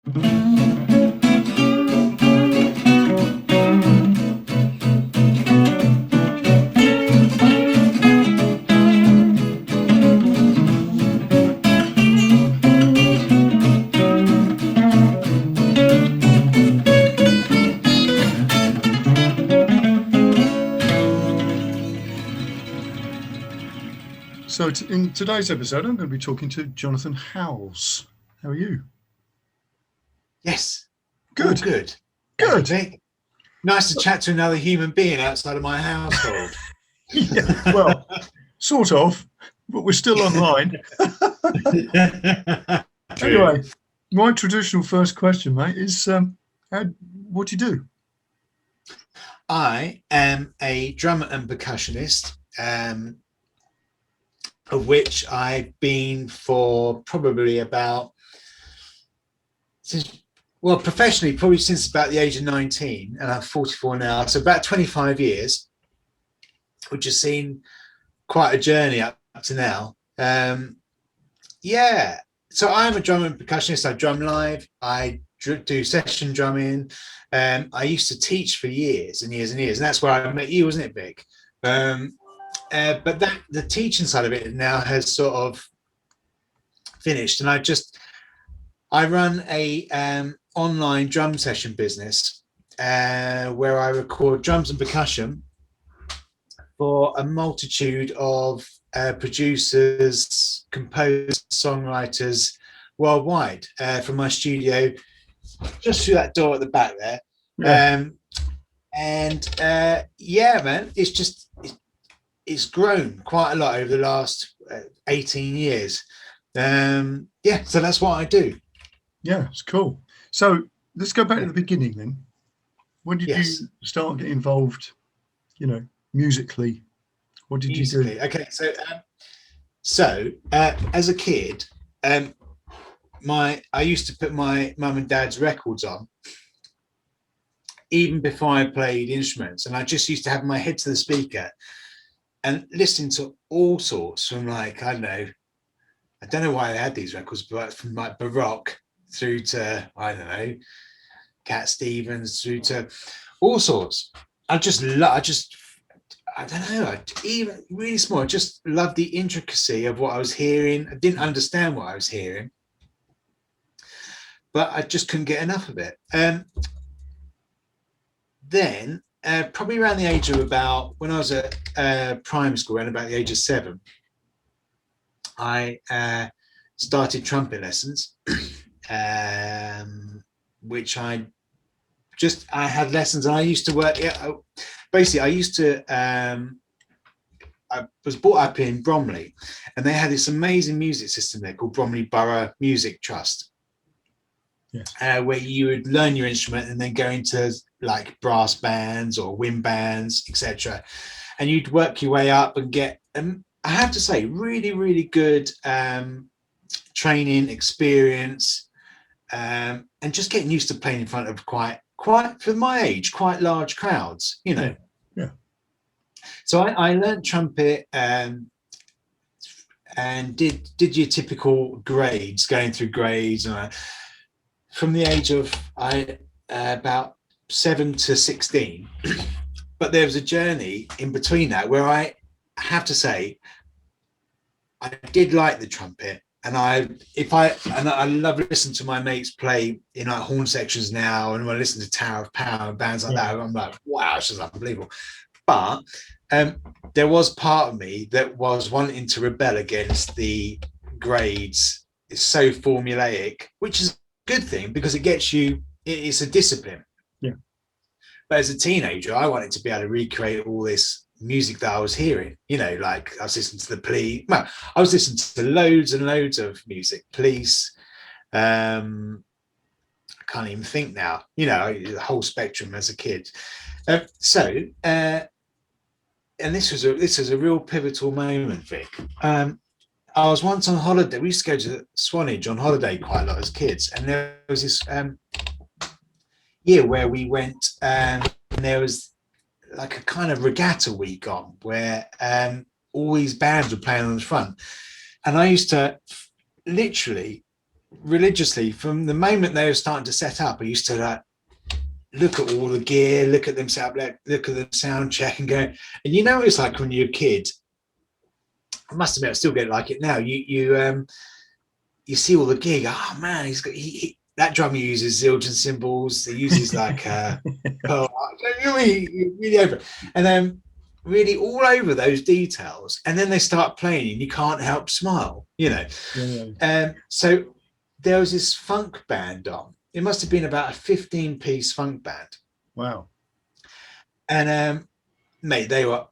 So in today's episode, I'm going to be talking to Jonathan Howells. How are you? Yes. Good. All good. Good. Nick. Nice to chat to another human being outside of my household. Yeah, well, sort of, but we're still online. Anyway, my traditional first question, mate, is what do you do? I am a drummer and percussionist, of which I've been for probably professionally, probably since about the age of 19, and I'm 44 now, so about 25 years, which has seen quite a journey up to now. So I'm a drummer and percussionist. I drum live. I do session drumming. I used to teach for years and years and years, and that's where I met you, wasn't it, Vic? But the teaching side of it now has sort of finished, and I run a online drum session business where I record drums and percussion for a multitude of producers, composers, songwriters worldwide from my studio just through that door at the back there. Yeah. Man, it's grown quite a lot over the last 18 years. So that's what I do. Yeah, it's cool. So let's go back to the beginning then. When did you start getting involved, musically? What did you do? Okay, so as a kid, I used to put my mum and dad's records on even before I played instruments, and I just used to have my head to the speaker and listen to all sorts from I don't know why they had these records, but from Baroque through to, I don't know, Cat Stevens, through to all sorts. I don't know, even really small, I just loved the intricacy of what I was hearing. I didn't understand what I was hearing, but I just couldn't get enough of it. Then, probably around the age of when I was at primary school, around about the age of 7, I started trumpet lessons, which I had lessons, and I used to work. I was brought up in Bromley, and they had this amazing music system there called Bromley Borough Music Trust. Yes. Where you would learn your instrument and then go into brass bands or wind bands, etc. And you'd work your way up and get, I have to say, really, really good training, experience, and just getting used to playing in front of quite for my age, quite large crowds, Yeah. So I learned trumpet and did your typical grades, going through grades, and from the age of about 7 to 16. But there was a journey in between that where I have to say I did like the trumpet, and I love listening to my mates play in horn sections now, and when I listen to Tower of Power and bands like that, I'm like, wow, it's just unbelievable. But there was part of me that was wanting to rebel against the grades. It's so formulaic, which is a good thing because it gets you, it's a discipline. Yeah. But as a teenager, I wanted to be able to recreate all this music that I was hearing, I was listening to the Police. Well, I was listening to loads and loads of music. Police. I can't even think now. The whole spectrum as a kid. And this was a real pivotal moment, Vic. I was once on holiday. We used to go to Swanage on holiday quite a lot as kids, and there was this year where we went, and there was a kind of regatta week on where all these bands were playing on the front, and I used to literally religiously from the moment they were starting to set up. I used to like look at all the gear, look at them set up, look at the sound check, and go. And you know, it's like when you're a kid. I must admit, I still get like it now. You see all the gear. Oh man, that drummer uses Zildjian cymbals. He uses like really over, and then really all over those details. And then they start playing, and you can't help smile. You know. Yeah. So there was this funk band on. It must have been about a 15-piece funk band. Wow. And mate, they were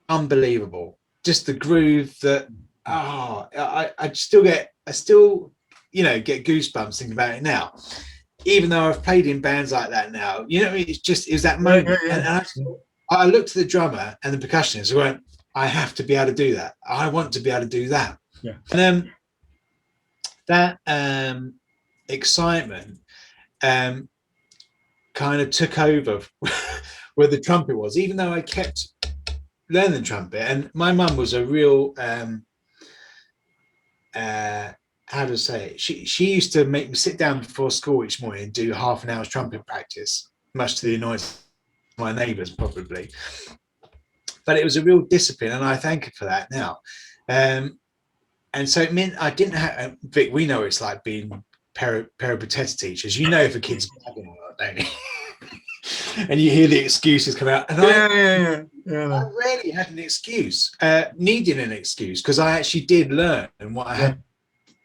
unbelievable. Just the groove that I still get get goosebumps thinking about it now. Even though I've played in bands like that now, it was that moment. Yeah. And I looked at the drummer and the percussionist and went, I have to be able to do that. I want to be able to do that. Yeah. And that excitement kind of took over where the trumpet was, even though I kept learning the trumpet. And my mum was a real how to say it, she used to make me sit down before school each morning and do half an hour's trumpet practice, much to the annoyance of my neighbours probably, but it was a real discipline, and I thank her for that now. And so it meant I didn't have, Vic, we know it's like being peripatetic teachers. You know if a kid's blabbing or not, don't you? And you hear the excuses come out. And I really had an excuse, needed an excuse, because I actually did learn what I had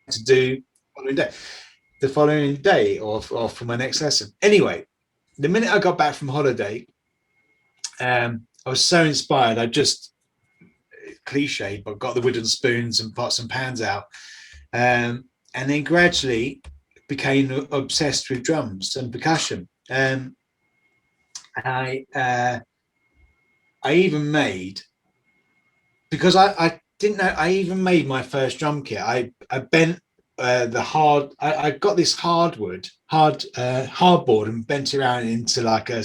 to do the following day or for my next lesson. Anyway, the minute I got back from holiday, I was so inspired. I just, cliched, but got the wooden spoons and pots and pans out, and then gradually became obsessed with drums and percussion. I even made, because I didn't know, I even made my first drum kit. I bent I got this hardboard and bent it around into like a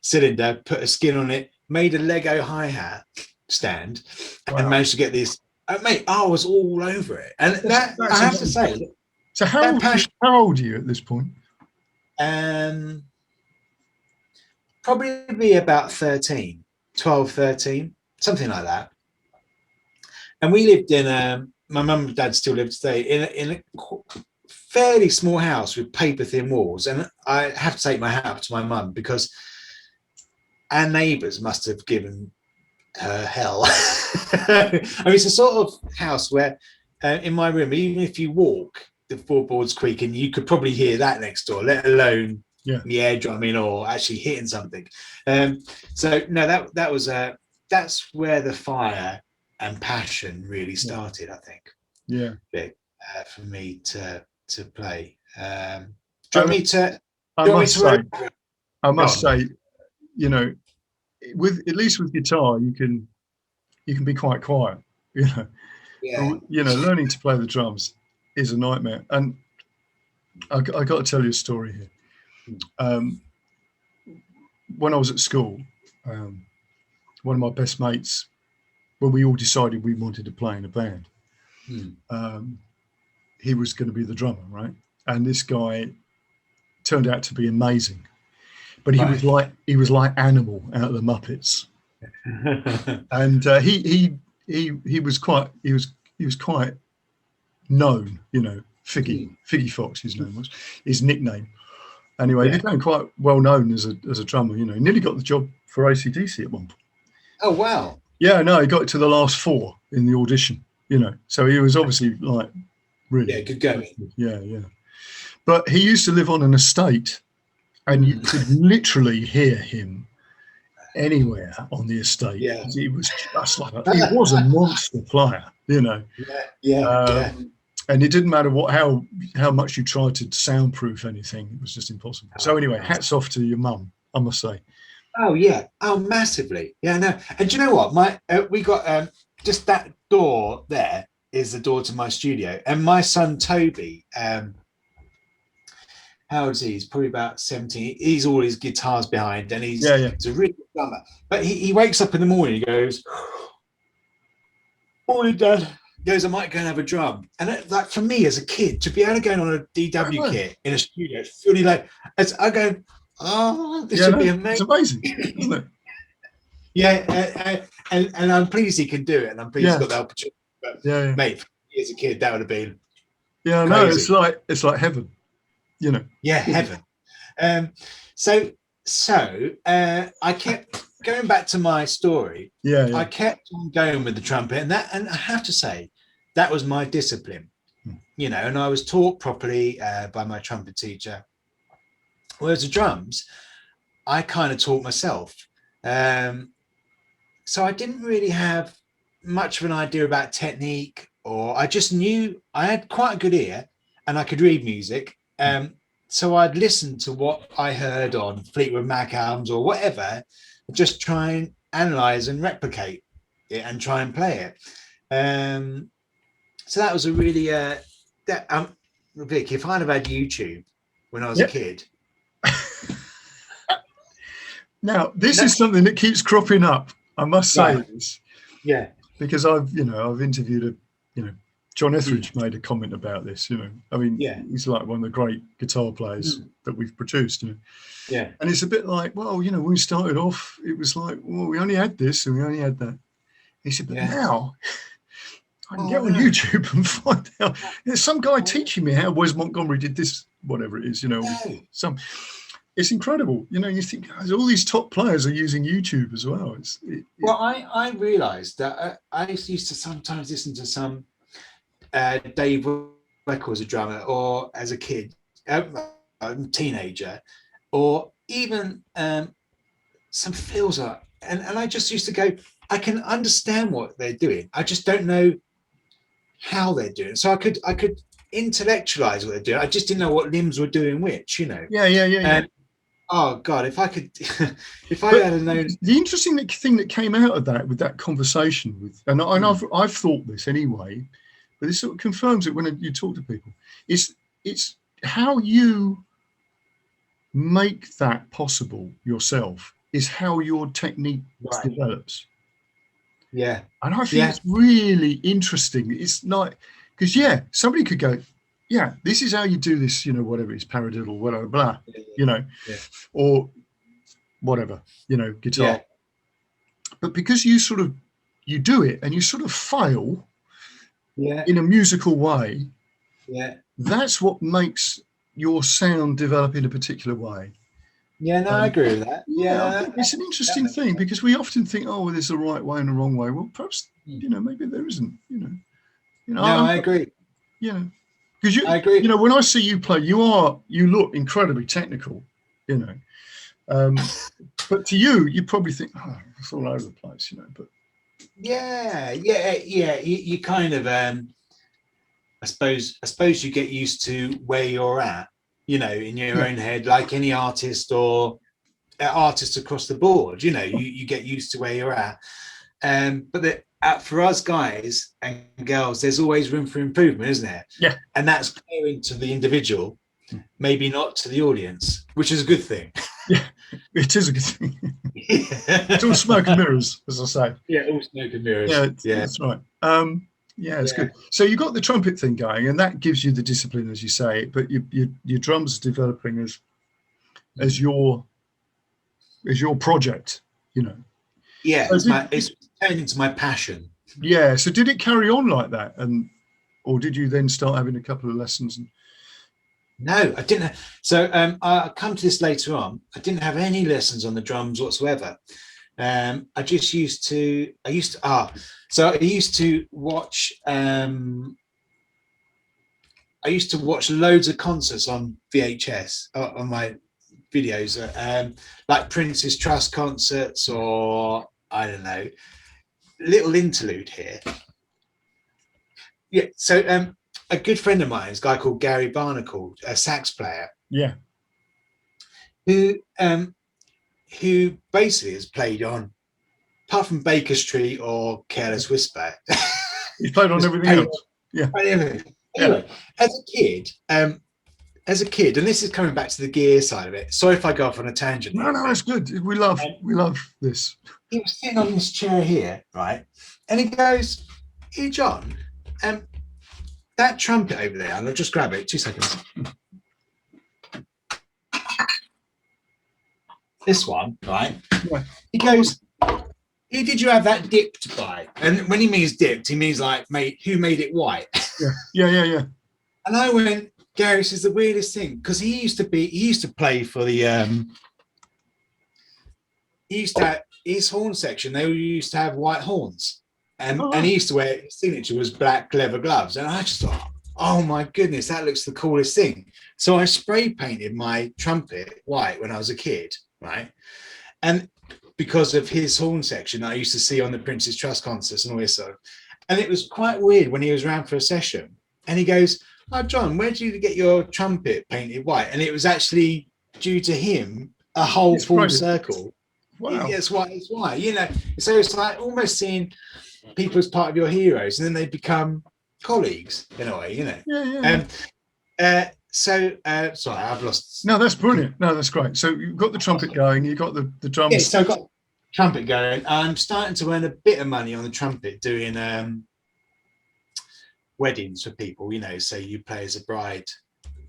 cylinder, put a skin on it, made a Lego hi-hat stand, and managed to get this. Mate, I was all over it. And that's I have to say. So how old are you at this point? Probably about 13, 12, 13, something like that. And we lived in, my mum and dad still live today, in a fairly small house with paper thin walls. And I have to take my hat off to my mum, because our neighbours must have given her hell. I mean, it's a sort of house where in my room, even if you walk, the floorboards creak, and you could probably hear that next door, let alone the air drumming or actually hitting something. So no, that was that's where the fire and passion really started, I think. Yeah. For me to play. I must say, with at least with guitar, you can be quite quiet. Learning to play the drums is a nightmare. And I got to tell you a story here. When I was at school, one of my best mates, when we all decided we wanted to play in a band, he was going to be the drummer, right? And this guy turned out to be amazing, but he was like Animal out of the Muppets, and he was quite known, Figgy Fox, his name was, his nickname. Anyway, he became quite well known as a drummer. He nearly got the job for AC/DC at one point. Oh wow! Yeah, no, he got to the last 4 in the audition. So he was obviously like really good going. Yeah. But he used to live on an estate, and you could literally hear him anywhere on the estate. Yeah, he was just like he was a monster player. And it didn't matter how much you tried to soundproof anything; it was just impossible. So anyway, hats off to your mum, I must say. Oh yeah, massively. Yeah, no. And do you know what? We got just that door there is the door to my studio, and my son Toby. How old is he? He's probably about 17. He's all his guitars behind, and he's a really good drummer. But he wakes up in the morning, he goes, "Morning, Dad." goes, I might go and have a drum. And like for me as a kid, to be able to go on a DW kit in a studio, it's really like, as I go, oh, this would be amazing. It's amazing, isn't it? Yeah, and I'm pleased he can do it, and I'm pleased he's got the opportunity. But mate, as a kid, that would have been crazy. No, it's like heaven, you know. Yeah, heaven. So I kept going back to my story. I kept on going with the trumpet, and I have to say that was my discipline, you know. And I was taught properly by my trumpet teacher. Whereas the drums, I kind of taught myself. So I didn't really have much of an idea about technique, or I just knew I had quite a good ear and I could read music. So I'd listen to what I heard on Fleetwood Mac albums or whatever, just try and analyze and replicate it and try and play it. So that was a really, Vic, if I'd have had YouTube when I was a kid. Now, this is something that keeps cropping up. I must say this. Yeah. Because I've interviewed John Etheridge made a comment about this, you know. I mean, he's like one of the great guitar players that we've produced, you know. Yeah. And it's a bit like, well, you know, when we started off, it was like, well, we only had this and we only had that. He said, but now I can get on YouTube and find out. There's some guy teaching me how Wes Montgomery did this, whatever it is, you know. It's incredible, you know. You think all these top players are using YouTube as well. Well, I realised that I used to sometimes listen to some Dave Weckl as a drummer, or as a kid, teenager, or even some Phil's art, and I just used to go, I can understand what they're doing. I just don't know how they're doing. So I could intellectualize what they're doing. I just didn't know what limbs were doing which, you know. Yeah. Oh God, if I could, if I had known. The interesting thing that came out of that, with that conversation with, and I've thought this anyway, but this sort of confirms it when you talk to people. It's how you make that possible yourself is how your technique develops. Yeah, and I think it's really interesting. It's not because somebody could go, yeah, this is how you do this, you know, whatever it's paradiddle, whatever, blah, you know, or whatever, you know, guitar. But because you do it and you sort of fail in a musical way, that's what makes your sound develop in a particular way. Yeah, no, I agree with that. I think it's an interesting thing, because we often think, oh, well, there's a right way and a wrong way. Well, perhaps, you know, maybe there isn't, you know. No, I agree. You know. Because I agree. You know, when I see you play, you look incredibly technical, you know. But to you, you probably think, oh, it's all over the place, you know. But you kind of, I suppose you get used to where you're at, you know, in your own head, like any artist or artists across the board. You know, you get used to where you're at. But for us guys and girls, there's always room for improvement, isn't there? Yeah. And that's clear to the individual, maybe not to the audience, which is a good thing. Yeah, it is a good thing. It's all smoke and mirrors, as I say. Yeah, all smoke and mirrors. Yeah, that's right. It's good. So you got the trumpet thing going, and that gives you the discipline, as you say. But your drums are developing as your project, you know. Yeah, it's turned into my passion. Yeah. So did it carry on like that, or did you then start having a couple of lessons? No, I didn't. So I'll come to this later on. I didn't have any lessons on the drums whatsoever. I used to watch. I used to watch loads of concerts on VHS on my videos, like Prince's Trust concerts, or I don't know, little interlude here. Yeah. So a good friend of mine is a guy called Gary Barnacle, a sax player. Yeah. Who basically has played on, apart from Baker Street or Careless Whisper. He's played on everything else. Yeah. Anyway, as a kid, and this is coming back to the gear side of it. Sorry if I go off on a tangent. No, it's good. We love this. He was sitting on this chair here, right? And he goes, "Hey, John, that trumpet over there, and I'll just grab it. 2 seconds. This one, right? Yeah. He goes, who did you have that dipped by? And when he means dipped, he means like, mate, who made it white? Yeah. And I went, Gary, this is the weirdest thing, because he used to play for the he used to have his horn section, they used to have white horns. And he used to wear, his signature was black leather gloves. And I just thought, oh my goodness, that looks the coolest thing. So I spray painted my trumpet white when I was a kid, right? And because of his horn section I used to see on the Prince's Trust concerts and all this sort of, and it was quite weird when he was around for a session and he goes, oh, John, where did you get your trumpet painted white? And it was actually due to him, a whole full circle. Wow. It's white, you know. So it's like almost seeing people as part of your heroes, and then they become colleagues in a way, you know. Sorry, I've lost. No, that's brilliant. No, that's great. So you've got the trumpet going, you've got the drums. Yeah, so I've got trumpet going. I'm starting to earn a bit of money on the trumpet doing weddings for people, you know. So you play as a bride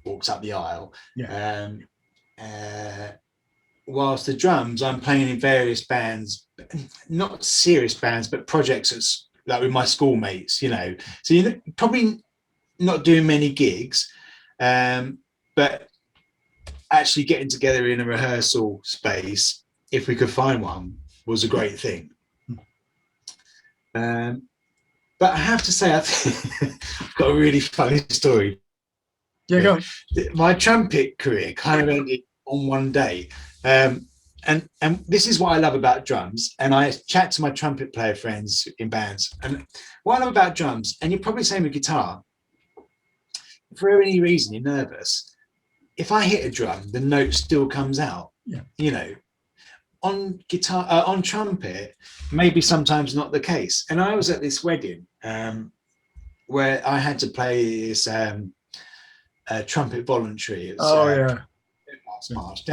walks up the aisle. Yeah. Whilst the drums, I'm playing in various bands, not serious bands, but projects that's like with my schoolmates, you know. So you're probably not doing many gigs, but actually getting together in a rehearsal space, if we could find one, was a great thing. But I have to say, I've got a really funny story. Yeah, go on. My trumpet career kind of ended on one day. And this is what I love about drums. And I chat to my trumpet player friends in bands. And what I love about drums, and you're probably saying with guitar, for any reason you're nervous, if I hit a drum, the note still comes out. Yeah. You know, on guitar, on trumpet, maybe sometimes not the case. And I was at this wedding where I had to play this trumpet voluntary. It was, March.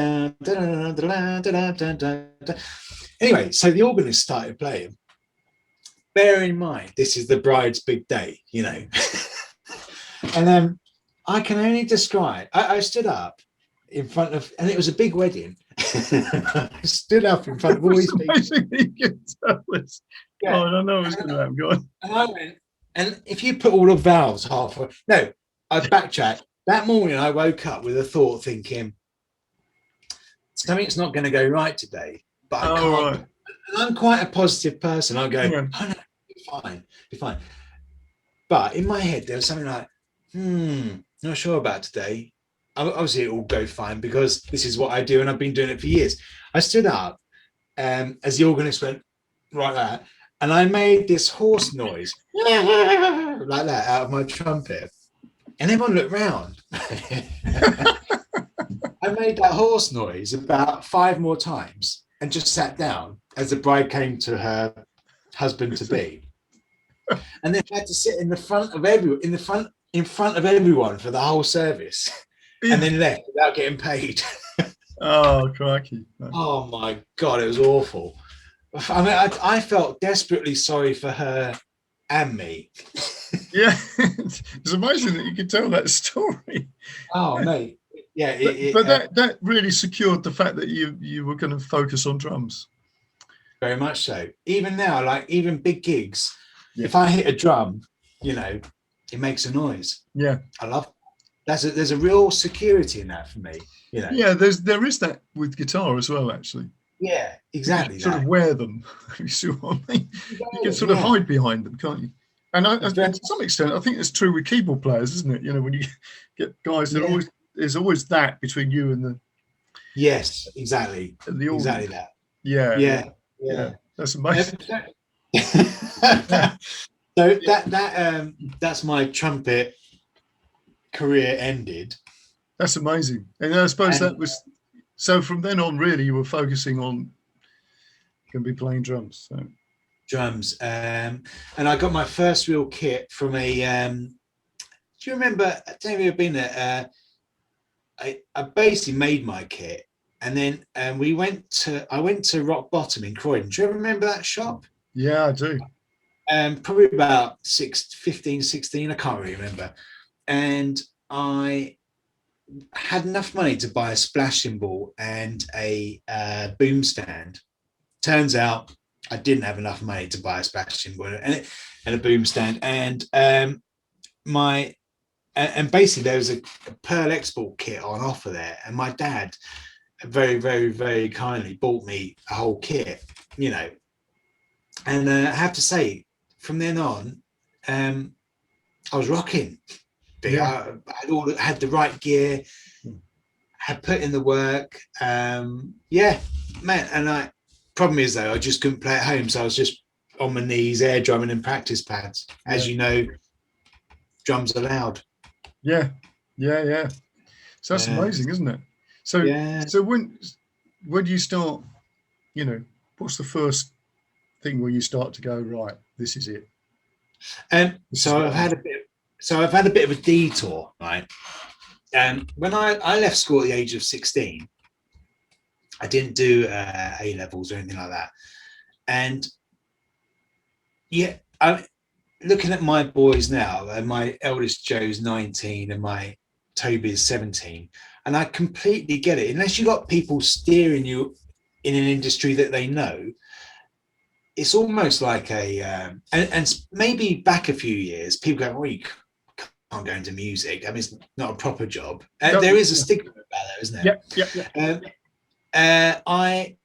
Anyway, so the organist started playing. Bear in mind, this is the bride's big day, you know. And I can only describe, I stood up in front of, and it was a big wedding. I stood up in front of all these people. Yeah. Oh, I don't know what's going to happen. Go on. And I went, and if you put all the valves halfway, no, I backtracked. That morning I woke up with a thought thinking, something's not going to go right today, but I can't. Right. And I'm quite a positive person. I go, oh no, be fine. But in my head, there was something like, not sure about today. Obviously, it will go fine because this is what I do and I've been doing it for years. I stood up as the organist went like that, and I made this hoarse noise like that out of my trumpet, and everyone looked round. I made that hoarse noise about 5 more times and just sat down as the bride came to her husband to be, and then had to sit in front of everyone for the whole service, and then left without getting paid. Oh, crikey! Oh my God, it was awful. I mean, I felt desperately sorry for her and me. Yeah, it's amazing that you could tell that story. Oh, mate. Yeah, but that really secured the fact that you were going to focus on drums. Very much so. Even now, like even big gigs, if I hit a drum, you know, it makes a noise. Yeah, I love that. There's a real security in that for me. You know. Yeah, there is that with guitar as well, actually. Yeah, exactly. You sort of wear them. You see what I mean? You can sort of hide behind them, can't you? And to some extent, I think it's true with keyboard players, isn't it? You know, when you get guys that there's always that between you and the. Yes, exactly. Exactly that. Yeah. That's amazing. So that's my trumpet career ended. That's amazing. And I suppose that was so from then on really you were focusing on going to be playing drums. So drums. And I got my first real kit from a do you remember, I don't know if you've been there, I basically made my kit, and then I went to Rock Bottom in Croydon. Do you ever remember that shop? Yeah, I do. probably about 15, 16, I can't really remember. And I had enough money to buy a splash cymbal and a boom stand. Turns out I didn't have enough money to buy a splash cymbal and a boom stand. And basically there was a Pearl export kit on offer there, and my dad very, very, very kindly bought me a whole kit, you know. And I have to say, from then on, I was rocking. Yeah. I had the right gear, had put in the work. Yeah, man. And problem is though, I just couldn't play at home, so I was just on my knees, air drumming and practice pads. As you know, drums are loud. Yeah. So that's amazing, isn't it? So so when do you start? You know, what's the first thing where you start to go, right, this is it? So I've had a bit of a detour, right? And when I left school at the age of 16, I didn't do A levels or anything like that. And yeah, I'm looking at my boys now, and my eldest Joe's 19 and my Toby is 17. And I completely get it. Unless you got people steering you in an industry that they know, it's almost like and maybe back a few years, people go, well, you can't go into music. I mean, it's not a proper job. There is a stigma about that, isn't there? Yeah. I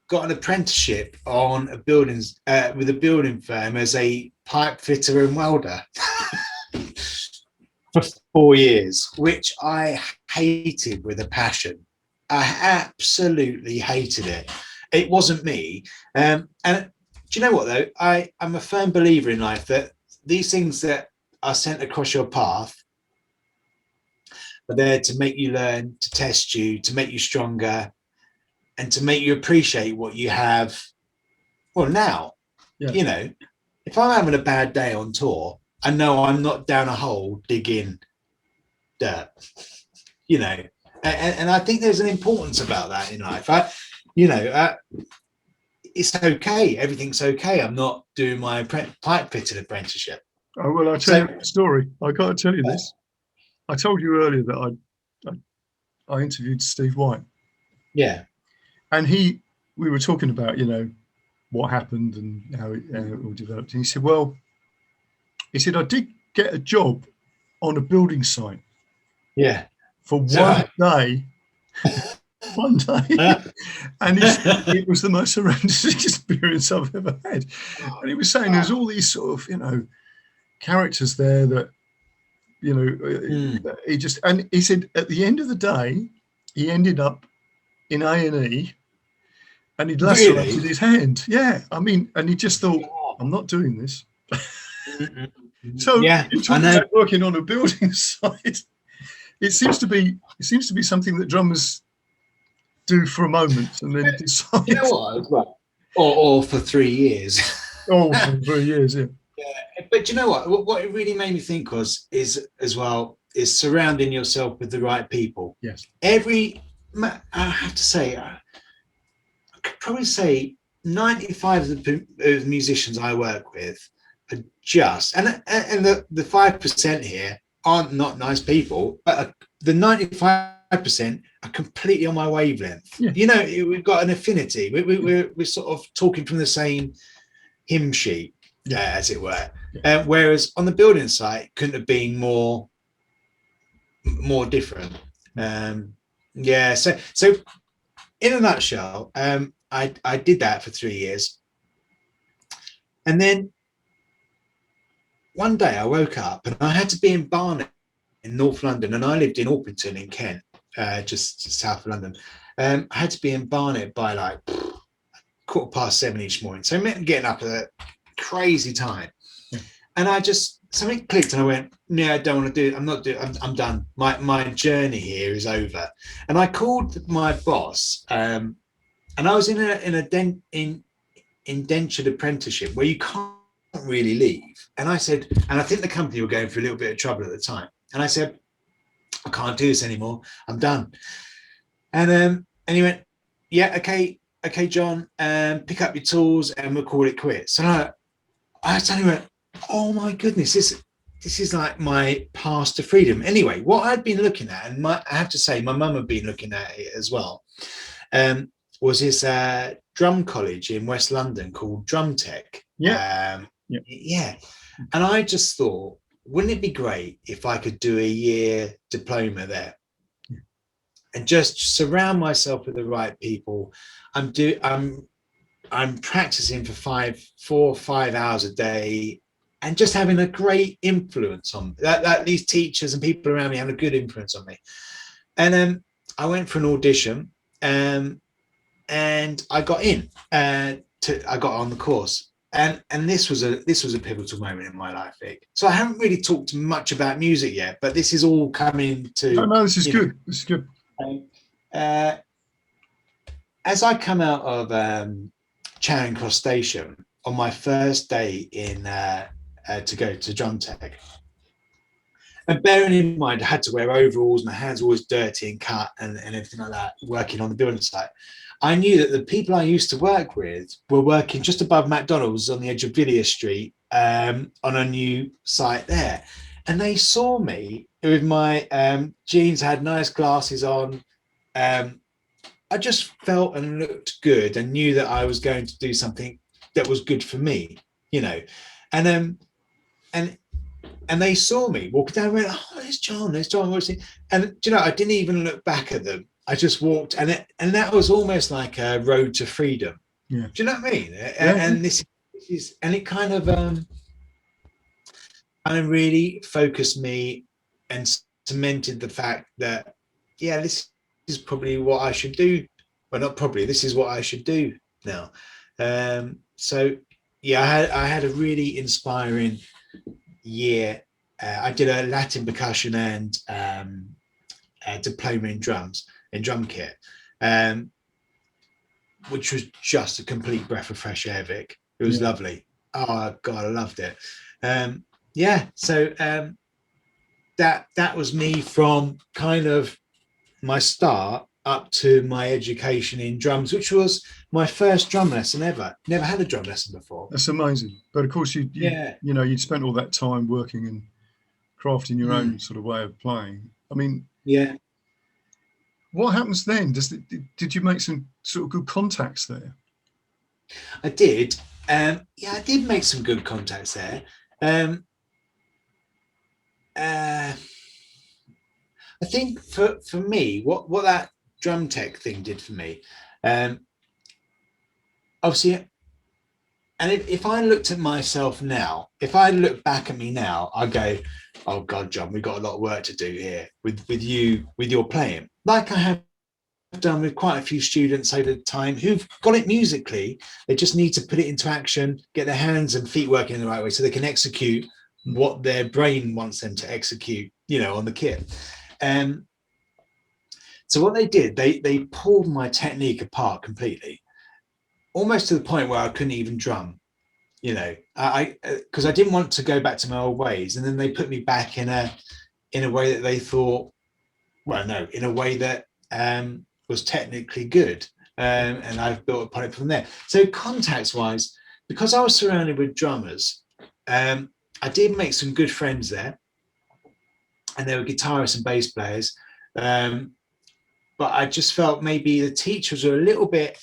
got an apprenticeship on a buildings with a building firm as a pipe fitter and welder for 4 years, which I hated with a passion. I absolutely hated it. It wasn't me. And do you know what though? I'm a firm believer in life that these things that are sent across your path are there to make you learn, to test you, to make you stronger, and to make you appreciate what you have. Well, now, you know, if I'm having a bad day on tour, I know I'm not down a hole digging dirt, you know, and I think there's an importance about that in life. It's okay. Everything's okay. I'm not doing my pipe fitting apprenticeship. Oh, well, I'll tell you a story. I got to tell you this. I told you earlier that I interviewed Steve White. Yeah. And we were talking about, you know, what happened and how it all developed. And he said, well, I did get a job on a building site. Yeah. For one day. One day. And it was the most horrendous experience I've ever had. And he was saying there's all these sort of, you know, characters there that, you know, and he said at the end of the day, he ended up in A&E and he'd lacerated his hand. Yeah. I mean, and he just thought, I'm not doing this. So you're talking about working on a building site. It seems to be something that drummers do for a moment and then decide. You know what? Or for 3 years. Oh, for 3 years, yeah. But you know what it really made me think is surrounding yourself with the right people. Yes. I have to say, I could probably say 95 of the musicians I work with are just, and the 5% here aren't not nice people, but the 95% are completely on my wavelength. Yeah. You know, we've got an affinity. We're sort of talking from the same hymn sheet. As it were, whereas on the building site couldn't have been more different. So in a nutshell, I did that for 3 years, and then one day I woke up and I had to be in Barnet in North London, and I lived in Orpington in Kent, just south of London. I had to be in Barnet by like 7:15 each morning, so I meant getting up at a crazy time. And something clicked and I went, I don't want to do it. I'm done. My journey here is over. And I called my boss, and I was in an indentured apprenticeship where you can't really leave. And I said, and I think the company were going through a little bit of trouble at the time. And I said, I can't do this anymore. I'm done. And he went, yeah, okay, John, pick up your tools and we'll call it quits. So I suddenly went, oh my goodness, this is like my path to freedom. Anyway, what I'd been looking at, and I have to say, my mum had been looking at it as well, was this drum college in West London called Drum Tech. Yeah. Yeah. And I just thought, wouldn't it be great if I could do a year diploma there and just surround myself with the right people? I'm practicing for 4 or 5 hours a day and just having a great influence on that these teachers and people around me having a good influence on me. And then I went for an audition, and I got in. I got on the course, and this was a pivotal moment in my life, Vic. So I haven't really talked much about music yet, but this is all coming to. No, this is good. This is good. As I come out of Charing Cross Station on my first day in to go to Drum Tech, and bearing in mind I had to wear overalls, my hands were always dirty and cut and everything like that, working on the building site, I knew that the people I used to work with were working just above McDonald's on the edge of Villiers Street, on a new site there. And they saw me with my jeans, had nice glasses on. I just felt and looked good and knew that I was going to do something that was good for me, you know. And they saw me walking down and went, oh, there's Jon. And, you know, I didn't even look back at them. I just walked, and that was almost like a road to freedom. Yeah. Do you know what I mean? Yeah. And this is, and it kind of really focused me and cemented the fact that, yeah, this is probably what I should do. Well, not probably, this is what I should do now. So yeah, I had a really inspiring year. I did a Latin percussion and a diploma in drums, in drum kit, which was just a complete breath of fresh air, Vic. It was lovely. Oh God, I loved it. So that was me from kind of my start up to my education in drums, which was my first drum lesson ever. Never had a drum lesson before. That's amazing. But of course, you know, you'd spent all that time working and crafting your own sort of way of playing. I mean, yeah. What happens then? Did you make some sort of good contacts there? I did. I did make some good contacts there. I think for me, what that drum tech thing did for me, obviously, and if I looked at myself now, if I look back at me now, I go, oh God, Jon, we've got a lot of work to do here with your playing, like I have done with quite a few students over time who've got it musically. They just need to put it into action, get their hands and feet working in the right way so they can execute what their brain wants them to execute, you know, on the kit. So what they did, they pulled my technique apart completely, almost to the point where I couldn't even drum, you know, because I didn't want to go back to my old ways. And then they put me back in a way that they thought, well, no, in a way that was technically good. And I've built upon it from there. So contacts wise, because I was surrounded with drummers, I did make some good friends there, and they were guitarists and bass players. But I just felt maybe the teachers were a little bit,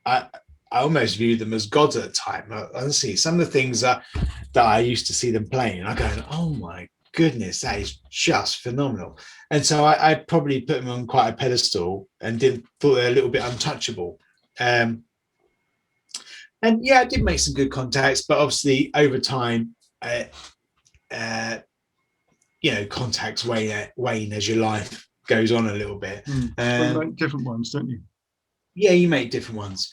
I almost viewed them as gods at the time. Honestly, some of the things that I used to see them playing, I go, oh my goodness, that is just phenomenal. And so I probably put them on quite a pedestal and thought they're a little bit untouchable. And yeah, I did make some good contacts, but obviously over time, you know, contacts wane as your life goes on a little bit. You make different ones, don't you? Yeah, you make different ones.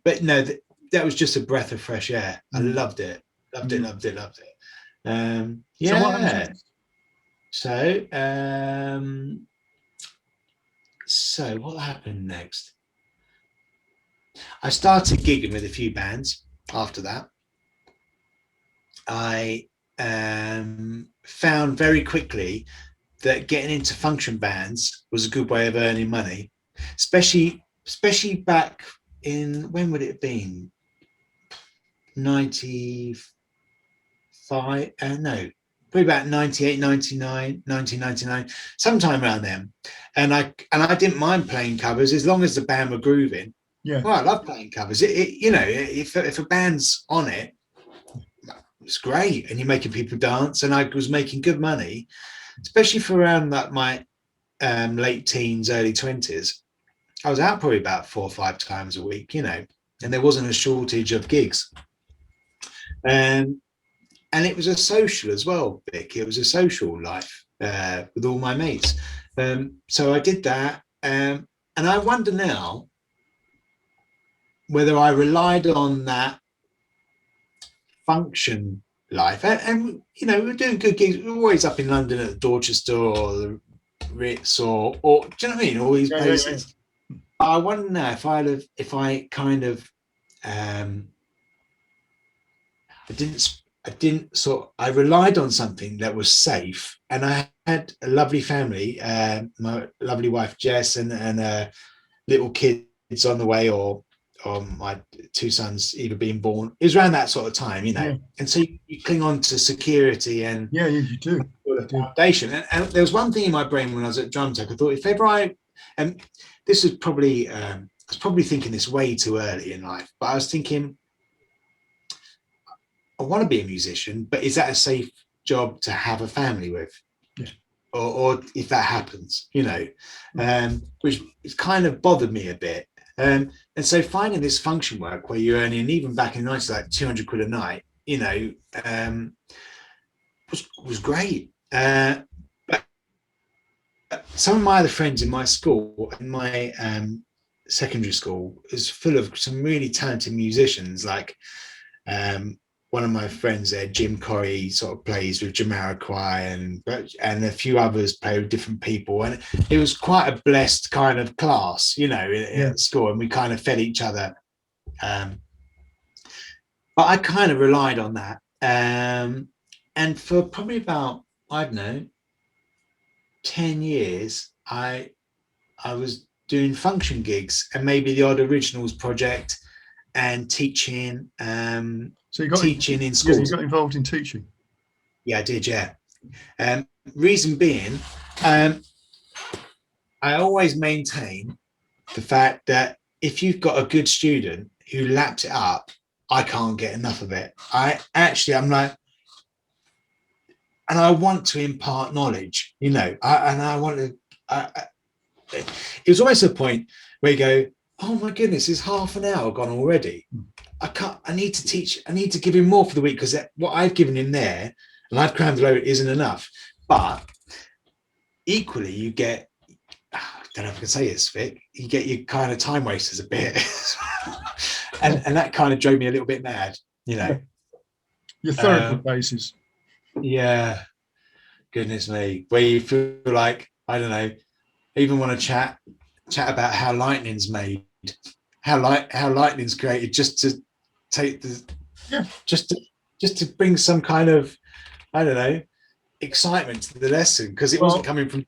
But no, that was just a breath of fresh air. I loved it. Loved it. Yeah. So what happened next? I started gigging with a few bands after that. I found very quickly that getting into function bands was a good way of earning money, especially back in, when would it have been? 95, no, probably about 98, 99, 1999, sometime around then. And I didn't mind playing covers as long as the band were grooving. Yeah. Well, I love playing covers. If a band's on it, it's great, and you're making people dance. And I was making good money, especially for around that my late teens, early 20s. I was out probably about 4 or 5 times a week, and there wasn't a shortage of gigs. And it was a social as well, Vic. It was a social life with all my mates. So I did that. And I wonder now whether I relied on that function life. And we were doing good gigs. We were always up in London at the Dorchester or the Ritz or do you know what I mean? All these places. Yeah. I wonder now I relied on something that was safe, and I had a lovely family, my lovely wife Jess and little kids on the way, or my 2 sons either being born. It was around that sort of time, Yeah. And so you cling on to security and you do. Foundation. And there was one thing in my brain when I was at Drum Tech. I thought if ever and this was probably I was probably thinking this way too early in life, but I was thinking, I want to be a musician, but is that a safe job to have a family with? Yeah. Or if that happens, which kind of bothered me a bit. And so finding this function work where you're earning, even back in the 90s, like 200 quid a night, was great. But some of my other friends in my school, in my secondary school, is full of some really talented musicians. Like one of my friends there, Jim Corrie, sort of plays with Jamiroquai, and a few others play with different people. And it was quite a blessed kind of class, at school, and we kind of fed each other. But I kind of relied on that. And for probably about, I don't know, 10 years, I was doing function gigs and maybe the odd originals project and teaching. So you got teaching in schools. You got involved in teaching? Yeah, I did, yeah. Reason being, I always maintain the fact that if you've got a good student who laps it up, I can't get enough of it. I'm like, and I want to impart knowledge, I want to, it was always a point where you go, oh my goodness, it's half an hour gone already. I need to teach, I need to give him more for the week, because what I've given him there and I've crammed a load isn't enough. But equally, you get, I don't know if I can say this, Vic, you get your kind of time wasters a bit. and that kind of drove me a little bit mad, Your therapy basis. Yeah, goodness me, where you feel like, I don't know, even want to chat about how lightning's made, how lightning's created, just to take just to bring some kind of, I don't know, excitement to the lesson, because it wasn't coming from.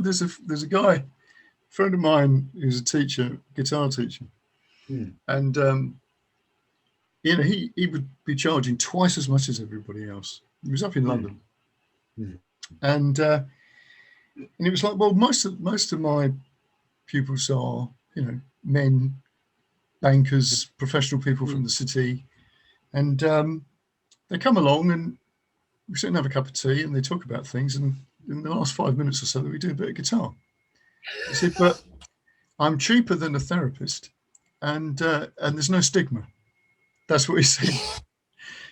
There's a guy, a friend of mine, who's a teacher, guitar teacher, and he would be charging twice as much as everybody else. He was up in London, and it was like, well, most of my pupils are, men, bankers, professional people from the city, and they come along and we sit and have a cup of tea and they talk about things, and in the last 5 minutes or so we do a bit of guitar. He said, but I'm cheaper than a therapist, and there's no stigma. That's what he said.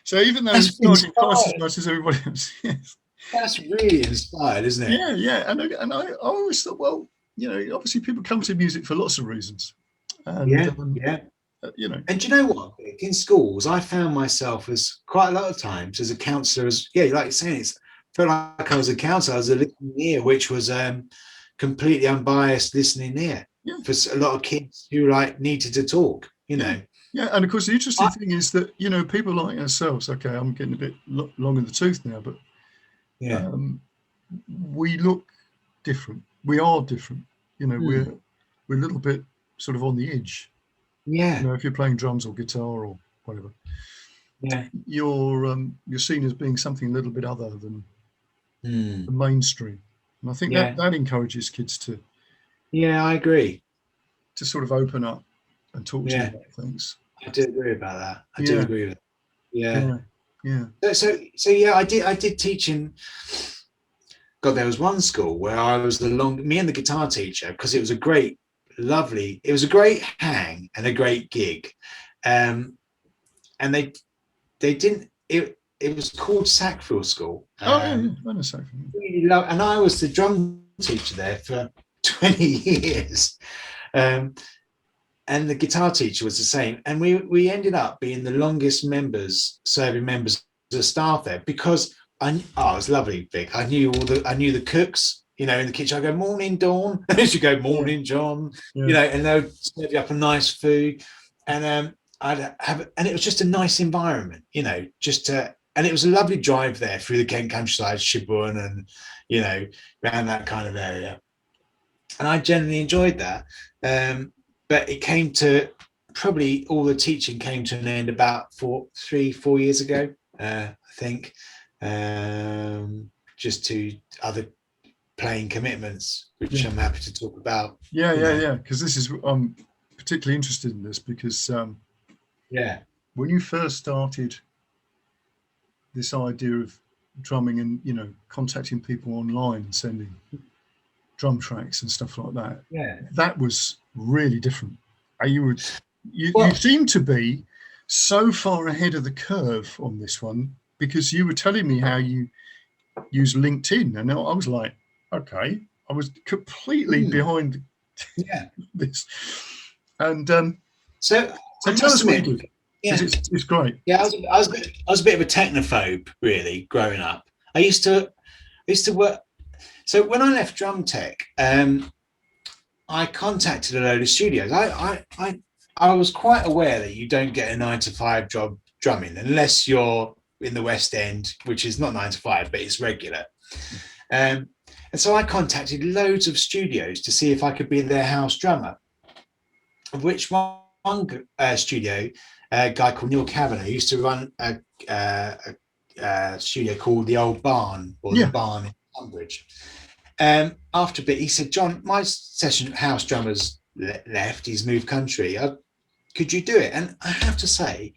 So even though he's charging twice as much as everybody else, yes. That's really inspired, isn't it? Yeah. And I always thought, well, obviously people come to music for lots of reasons. And, And do you know what? In schools, I found myself as quite a lot of times as a counsellor, like you're saying, I felt like I was a counsellor. I was a listening ear, which was completely unbiased listening ear for a lot of kids who needed to talk. Yeah, and of course the interesting thing is that people like ourselves. Okay, I'm getting a bit long in the tooth now, but we look different. We are different. We're a little bit sort of on the edge. Yeah. If you're playing drums or guitar or whatever, Yeah. you're seen as being something a little bit other than the mainstream. And I think that encourages kids to I agree. to sort of open up and talk to you Yeah, about things. I do agree about that. I do Yeah, agree with it. Yeah. yeah, yeah. So yeah, I did teaching. God, there was one school where I was me and the guitar teacher, because it was a great, lovely, it was a great hang and a great gig. And they didn't, it was called Sackville School. Oh yeah, yeah. I know something. Really and I was the drum teacher there for 20 years. And the guitar teacher was the same. And we ended up being the longest serving members of staff there, because it was lovely, Vic. I knew the cooks, in the kitchen. I go, morning, Dawn. She go, morning, John. Yeah. And they would serve you up a nice food. And and it was just a nice environment, and it was a lovely drive there through the Kent countryside, Shibburn, and around that kind of area. And I generally enjoyed that. But it came to, probably all the teaching came to an end about 4 years ago, I think, just to other playing commitments, which I'm happy to talk about. Yeah. Because I'm particularly interested in this because when you first started this idea of drumming and contacting people online and sending drum tracks and stuff like that, that was really different. You seem to be so far ahead of the curve on this one, because you were telling me how you use LinkedIn, and I was like, okay, I was completely behind this. And so tell us what you do. Yeah, it's great. Yeah, I was a bit of a technophobe, really, growing up. I used to work. So when I left Drum Tech, I contacted a load of studios. I was quite aware that you don't get a 9-to-5 job drumming unless you're in the West End, which is not 9 to 5, but it's regular. And so I contacted loads of studios to see if I could be their house drummer, of which one studio, a guy called Neil Kavanagh, used to run a studio called The Old Barn, or The Barn in Tunbridge. After a bit, he said, John, my session house drummer's left, he's moved country. Could you do it? And I have to say,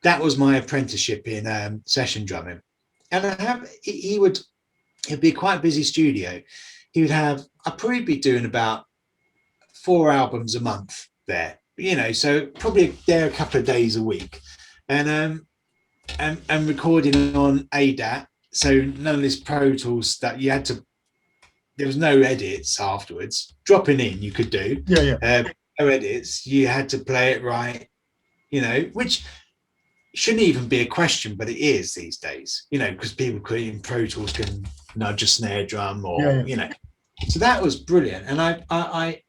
that was my apprenticeship in session drumming. And it'd be quite a busy studio. I'd probably be doing about 4 albums a month there, so probably there a couple of days a week. And recording on ADAT, so none of this Pro Tools that you had to, there was no edits afterwards. Dropping in you could do. No edits. You had to play it right, which shouldn't even be a question, but it is these days, because people in Pro Tools can nudge a snare drum or, So that was brilliant. And I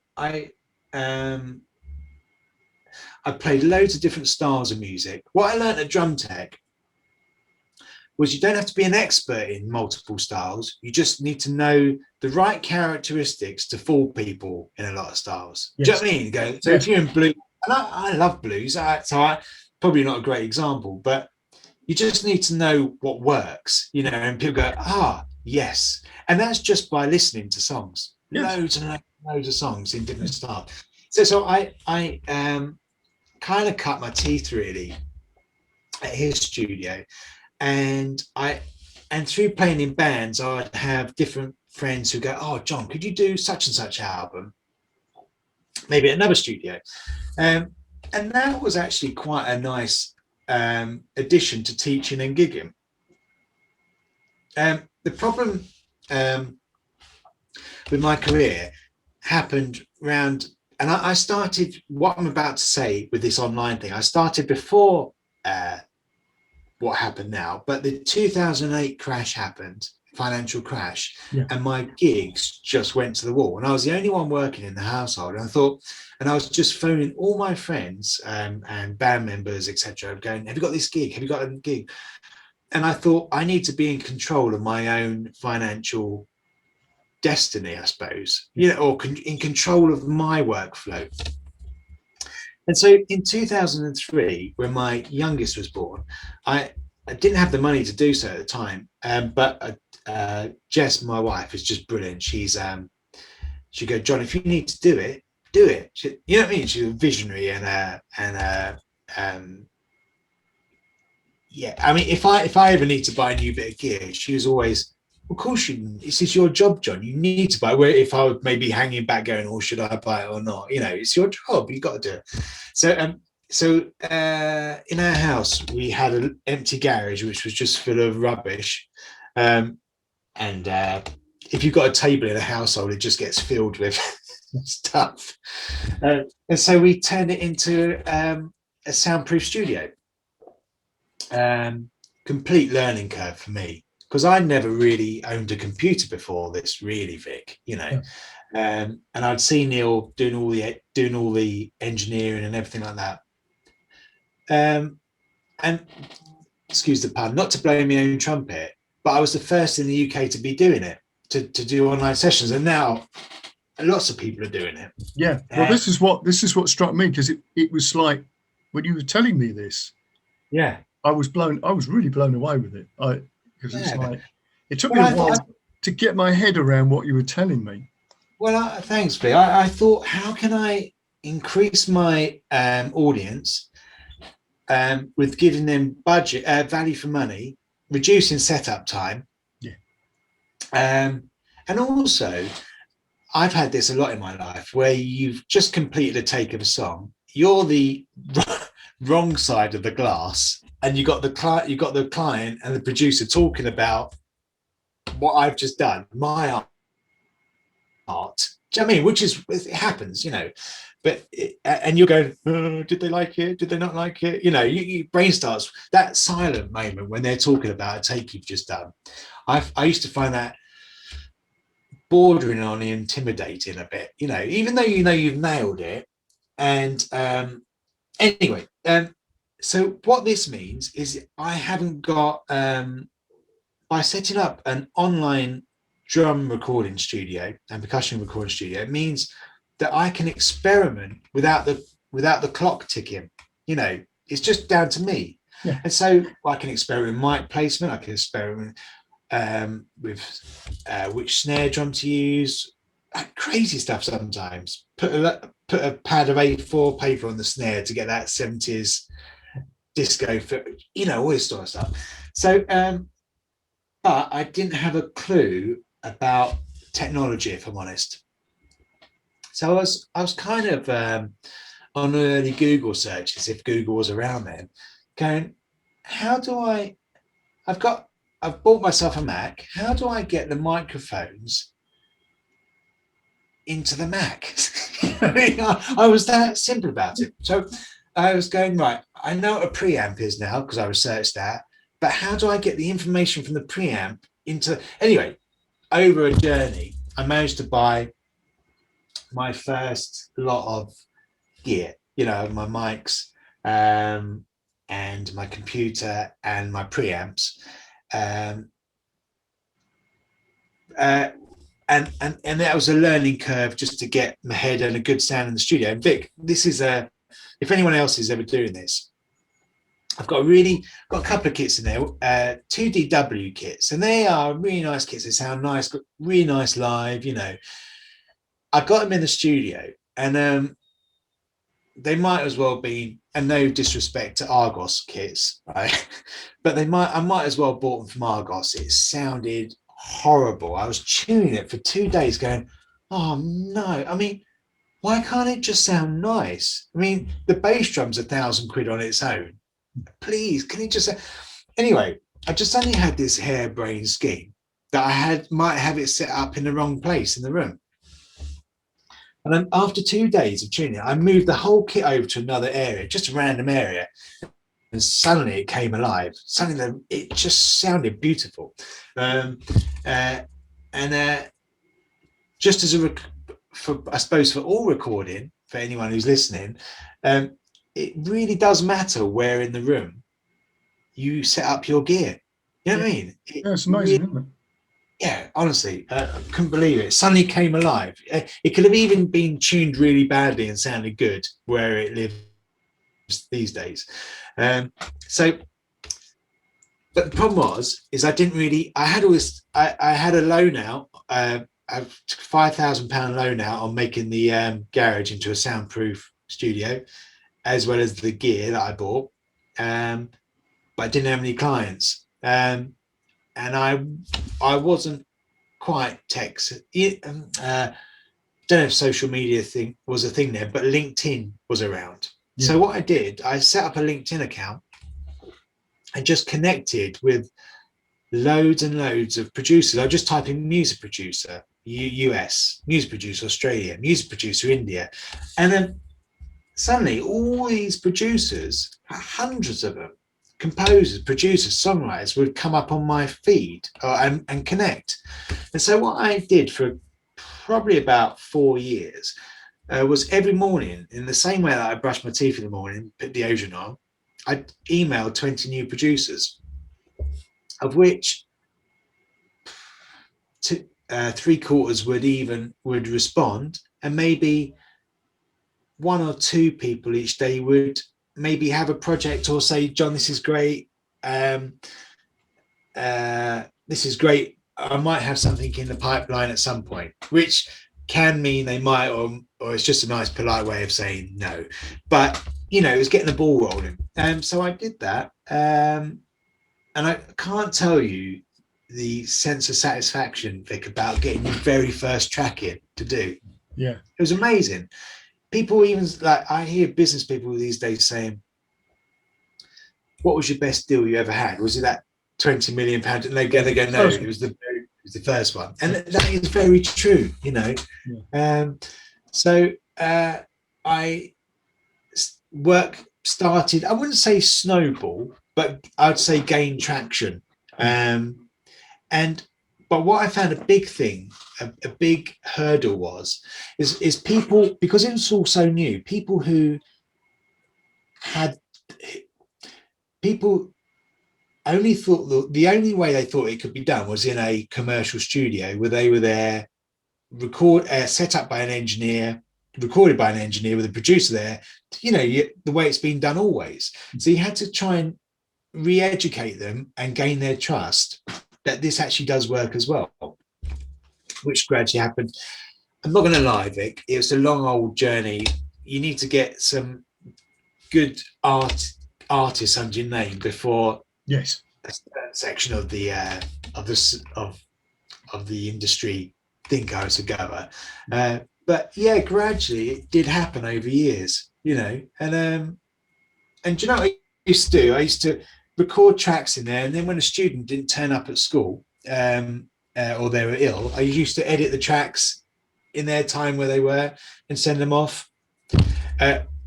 played loads of different styles of music. What I learned at Drum Tech was you don't have to be an expert in multiple styles. You just need to know the right characteristics to fool people in a lot of styles. Do you know what I mean? So if you're in blues, and I love blues, so probably not a great example, but you just need to know what works, and people go, yes. And that's just by listening to songs, loads and loads of songs in different styles. So I kind of cut my teeth really at his studio. And through playing in bands, I'd have different friends who go, oh, John, could you do such and such album? Maybe at another studio. And that was actually quite a nice addition to teaching and gigging. The problem with my career happened around, and I started what I'm about to say with this online thing. I started before what happened now, but the 2008 crash happened, financial crash, and my gigs just went to the wall, and I was the only one working in the household. And I was just phoning all my friends and band members, etc., going, have you got this gig? Have you got a gig? And I thought, I need to be in control of my own financial destiny, I suppose, or in control of my workflow. And so in 2003, when my youngest was born, I didn't have the money to do so at the time. But Jess, my wife, is just brilliant. She go, John, if you need to do it, do it. You know what I mean? She's a visionary yeah. I mean, if I ever need to buy a new bit of gear, she was always, of course you. This is your job, John. You need to buy. Where if I was maybe hanging back, going, "Oh, should I buy it or not?" You know, it's your job. You got to do it. So in our house, we had an empty garage which was just full of rubbish, and if you've got a table in a household, it just gets filled with stuff. And so we turned it into a soundproof studio. Complete learning curve for me, because I never really owned a computer before this, really, Vic, you know. And I'd seen Neil doing all the engineering and everything like that. And excuse the pun, not to blow my own trumpet, but I was the first in the UK to be doing it, to do online sessions, and now lots of people are doing it. Yeah, well, this is what struck me, because it was like when you were telling me this. Yeah, I was really blown away with it. Because it's like, it took me a while to get my head around what you were telling me. Well, thanks, Lee. I thought, how can I increase my audience with giving them budget value for money, reducing setup time. Yeah. And also, I've had this a lot in my life, where you've just completed a take of a song. You're the wrong side of the glass, and you got the client and the producer talking about what I've just done, my art. Do you know what I mean? Which is, it happens, you know. But and you're going, did they like it? Did they not like it? You know, your brain starts, that silent moment when they're talking about a take you've just done. I used to find that bordering on intimidating a bit, you know, even though you know you've nailed it. And anyway, so what this means is I haven't got, by setting up an online drum recording studio and percussion recording studio, it means that I can experiment without the clock ticking. You know, it's just down to me. Yeah. And so I can experiment with mic placement. I can experiment with which snare drum to use. Crazy stuff sometimes. Put a pad of A4 paper on the snare to get that 70s disco, you know, all this sort of stuff. So, but I didn't have a clue about technology, if I'm honest. So I was kind of on early Google searches, if Google was around then, going, how do I've bought myself a Mac. How do I get the microphones into the Mac? I was that simple about it. So I was going, right, I know what a preamp is now because I researched that, but how do I get the information from the preamp into, anyway, over a journey, I managed to buy my first lot of gear, you know, my mics and my computer and my preamps. And that was a learning curve just to get my head and a good sound in the studio. And Vic, this is if anyone else is ever doing this, I've got a couple of kits in there, 2 DW kits, and they are really nice kits. They sound nice, got really nice live, you know. I got them in the studio, and they might as well be, and no disrespect to Argos kits, right? But I might as well bought them from Argos. It sounded horrible. I was tuning it for 2 days going, oh no, I mean, why can't it just sound nice? I mean, the bass drum's £1,000 on its own. Please, can it just... Anyway, I just only had this harebrained scheme that might have it set up in the wrong place in the room. And then after 2 days of tuning it, I moved the whole kit over to another area, just a random area. And suddenly it came alive. Suddenly it just sounded beautiful. Just as I suppose for all recording, for anyone who's listening, it really does matter where in the room you set up your gear. You know what I mean? Yeah, it's amazing, isn't it? Yeah, honestly, I couldn't believe it. It suddenly came alive. It could have even been tuned really badly and sounded good where it lived these days. So, but the problem is I didn't really. I had a loan out. A £5,000 loan out on making the garage into a soundproof studio, as well as the gear that I bought. But I didn't have any clients, and I wasn't quite tech. Don't know if social media thing was a thing there, but LinkedIn was around. Yeah. So what I did, I set up a LinkedIn account and just connected with loads and loads of producers. I just type in music producer, US, music producer, Australia, music producer, India. And then suddenly all these producers, hundreds of them, composers, producers, songwriters would come up on my feed and connect. And so what I did for probably about 4 years was every morning, in the same way that I brush my teeth in the morning, put deodorant on, I emailed 20 new producers, of which 3/4 would respond, and maybe 1 or 2 people each day would maybe have a project or say, John, this is great. This is great. I might have something in the pipeline at some point, which can mean they might, or it's just a nice polite way of saying no. But, it was getting the ball rolling. So I did that. And I can't tell you the sense of satisfaction, Vic, about getting your very first track in to do. Yeah. It was amazing. People even, like, I hear business people these days saying, what was your best deal you ever had? Was it that £20 million? And they go, no, it was the first one. And that is very true, Yeah. So I work started, I wouldn't say snowball, but I'd say gain traction. But what I found a big thing, a big hurdle is people, because it was all so new, people only thought the only way they thought it could be done was in a commercial studio where they were there, set up by an engineer, recorded by an engineer with a producer there, the way it's been done always. So you had to try and re-educate them and gain their trust that this actually does work as well, which gradually happened. I'm not going to lie, Vic, it was a long old journey. You need to get some good artists under your name before a section of the industry think I was a goer. But yeah, gradually it did happen over years, and do you know what I used to do? I used to record tracks in there, and then when a student didn't turn up at school or they were ill, I used to edit the tracks in their time where they were and send them off.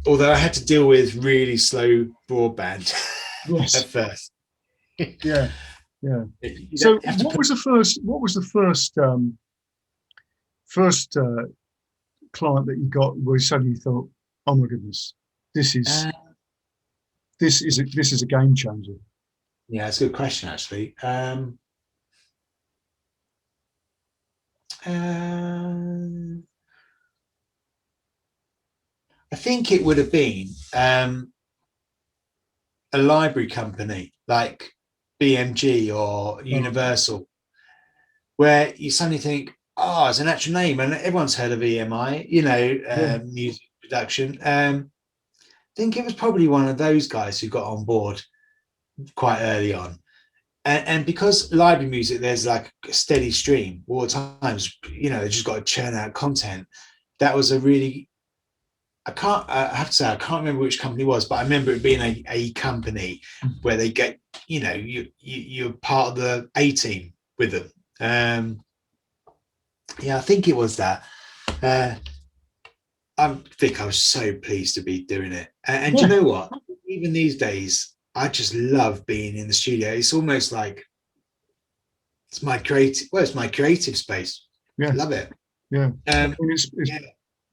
Although I had to deal with really slow broadband at first. Yeah. So what was the first client that you got where you suddenly thought, oh my goodness, this is a game changer? Yeah, it's a good question, actually. I think it would have been a library company like BMG or Universal, where you suddenly think, oh, it's an actual name, and everyone's heard of EMI, music production. I think it was probably one of those guys who got on board quite early on. And because library music, there's like a steady stream all the times, they just got to churn out content. That was a really, I have to say, I can't remember which company it was, but I remember it being a company where they get, you're part of the A team with them. Yeah, I think it was that. I think I was so pleased to be doing it. And do you know what? Even these days, I just love being in the studio. It's almost like it's my creative space. Yeah. I love it. Yeah.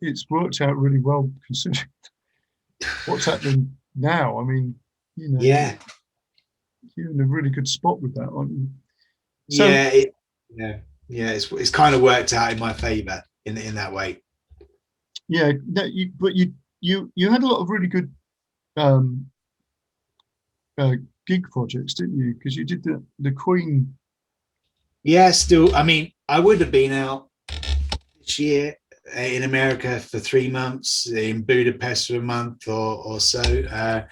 It's worked out really well considering what's happening now. I mean, you're in a really good spot with that, aren't you? So, it's kind of worked out in my favor in that way. Yeah, but you had a lot of really good um, gig projects, didn't you? Because you did the Queen. Yeah, still. I mean, I would have been out this year in America for 3 months, in Budapest for a month or so.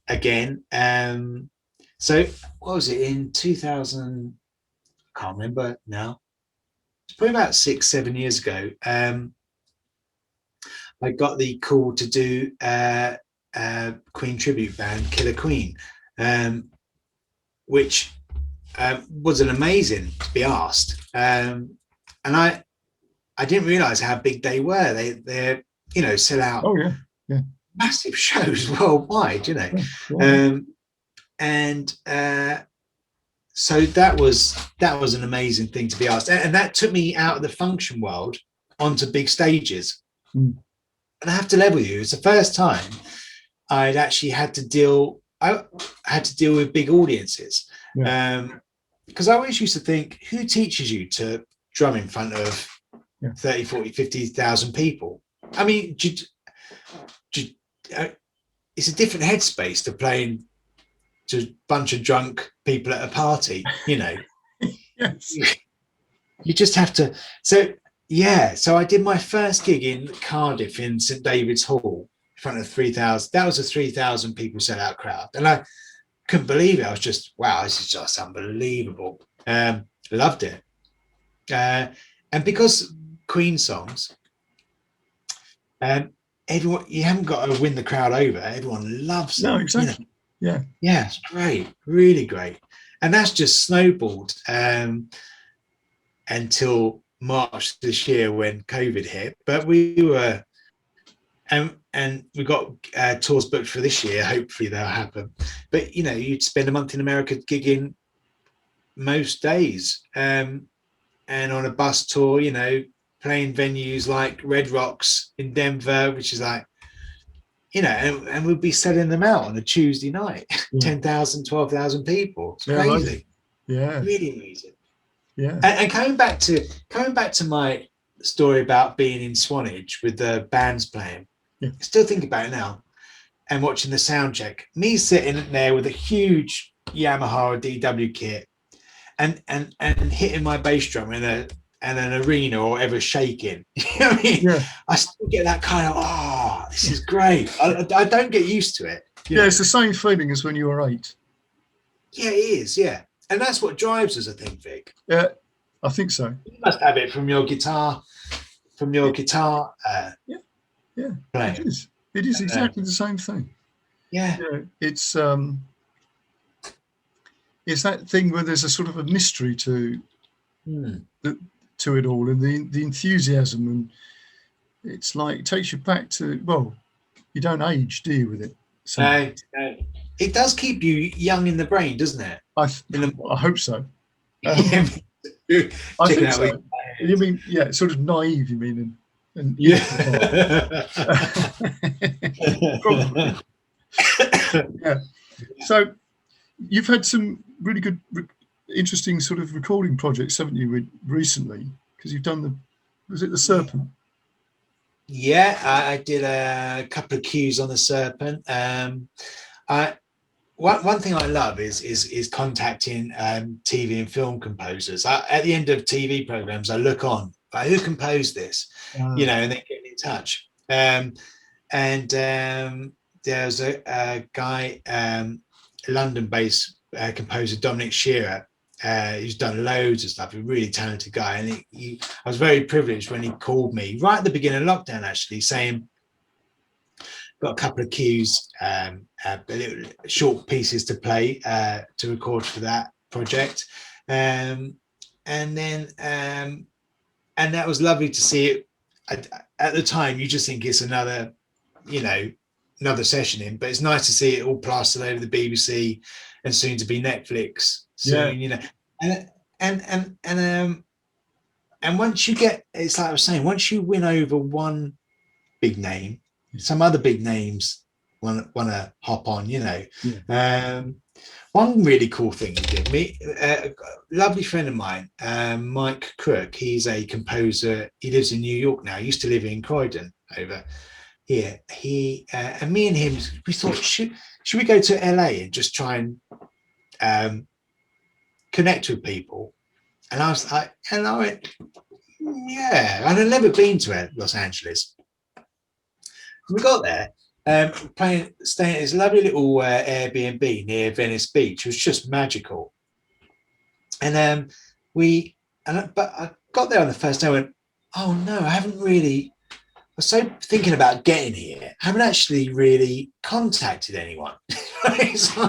Again, so what was it in 2000? I can't remember now. It's probably about 6-7 years ago. I got the call to do Queen tribute band, Killer Queen, which was an amazing to be asked. And I didn't realize how big they were. They're sell out. Oh yeah, Massive shows worldwide. yeah. And so that was an amazing thing to be asked, and that took me out of the function world onto big stages. Mm. And I have to level you, it's the first time I'd actually had to deal with big audiences. Because I always used to think, who teaches you to drum in front of 30, 40, 50,000 people? I mean, it's a different headspace to playing to a bunch of drunk people at a party, Yes. You just have to. So I did my first gig in Cardiff in St David's Hall in front of 3,000. That was a 3,000 people sellout crowd, and I couldn't believe it. I was just, wow, this is just unbelievable. Loved it. And because Queen songs, everyone, you haven't got to win the crowd over. Everyone loves them. No, exactly. Yeah, it's great, really great. And that's just snowballed until March this year when COVID hit. But we were, and we got tours booked for this year. Hopefully they'll happen. But you'd spend a month in America gigging most days, and on a bus tour, playing venues like Red Rocks in Denver, which is like, and we'd be selling them out on a Tuesday night, 10,000, 12,000 people. It's crazy. Yeah, really amazing. Yeah. And coming back to my story about being in Swanage with the bands playing, I still think about it now, and watching the sound check. Me sitting there with a huge Yamaha DW kit, and hitting my bass drum in an arena or ever shaking. You know what I mean? Yeah. I still get that kind of, this is great. I don't get used to it. It's the same feeling as when you were 8. Yeah, it is. Yeah. And that's what drives us, I think, Vic. Yeah, I think so. You must have it from your guitar. Yeah. Playing. It is exactly the same thing. Yeah. It's that thing where there's a sort of a mystery to it all, and the enthusiasm, and it's like it takes you back to, well, you don't age, do you, with it? So, no. It does keep you young in the brain, doesn't it? I hope so. I think so. You mean, sort of naive, you mean? And Probably. Yeah. So you've had some really good, interesting sort of recording projects, haven't you, recently? Because you've done was it the Serpent? Yeah, I did a couple of cues on the Serpent. One thing I love is contacting TV and film composers. At the end of TV programs, I look on, like, who composed this, and they get in touch. And there's a guy, London-based composer, Dominic Shearer, who's done loads of stuff. A really talented guy, and I was very privileged when he called me right at the beginning of lockdown, actually, saying, got a couple of cues, short pieces to play, to record for that project, and that was lovely to see it. At the time, you just think it's another session in, but it's nice to see it all plastered over the BBC and soon to be Netflix soon. And once you get, it's like I was saying, once you win over one big name, some other big names want to hop on, One really cool thing he did, a lovely friend of mine, Mike Crook, he's a composer. He lives in New York now. He used to live in Croydon over. and me and him, we thought, should we go to LA and just try and connect with people? And I went, yeah. And I'd never been to Los Angeles. We got there, staying at this lovely little Airbnb near Venice Beach. It was just magical. And but I got there on the first day. I went, oh no, I haven't really. I was so thinking about getting here, I haven't actually really contacted anyone. So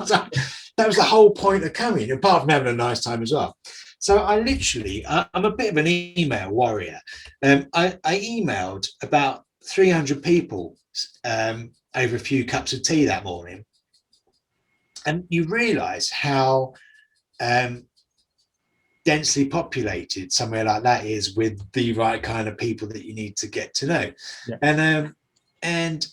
that was the whole point of coming, apart from having a nice time as well. So I'm a bit of an email warrior. I emailed about 300 people over a few cups of tea that morning. And you realise how densely populated somewhere like that is with the right kind of people that you need to get to know. Yeah. And